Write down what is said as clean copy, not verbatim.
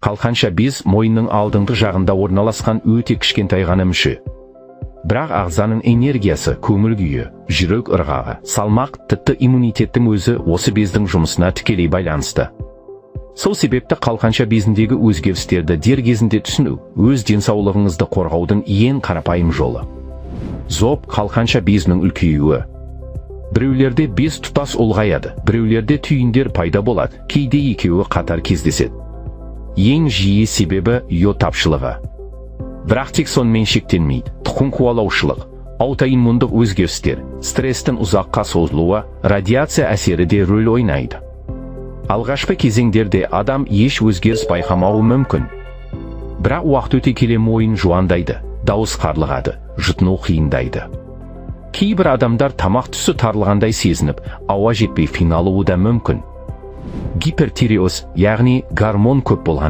Қалқанша без мойынның алдыңғы жағында орналасқан өте кішкентай ғана мүше. Бірақ ағзаның энергиясы, көңіл күйі, жүрек ырғағы, салмақ, тіпті иммунитеттің өзі осы бездің жұмысына тікелей байланысты. Сол себепті қалқанша безіндегі өзгерістерді дер кезінде түсіну өз денсаулығыңызды қорғаудың ең қарапайым жолы. Зоб қалқанша безінің үлкеюі. Біреулерде без тұтас ұлғаяды, біреулерде түйіндер пайда болады, кейде екеуі қатар кездеседі. Ең жиі себебі йод тапшылығы. Бірақ тек сонымен шектелмейді. Тұқым қуалаушылық, аутоиммундық өзгерістер, стресстің ұзаққа созылуы, радиация әсері де рөл ойнайды. Алғашқы кезеңдерде адам еш өзгеріс байқамауы мүмкін. Бірақ уақыт өте келе мойын жуандайды, дауыс қарлығады, жұтыну қиындайды. Кейбір адамдар тамақ түсі тарылғандай сезініп, ауа жетпей қиналуы да мүмкін. Гипертиреоз, яғни гормон көп болған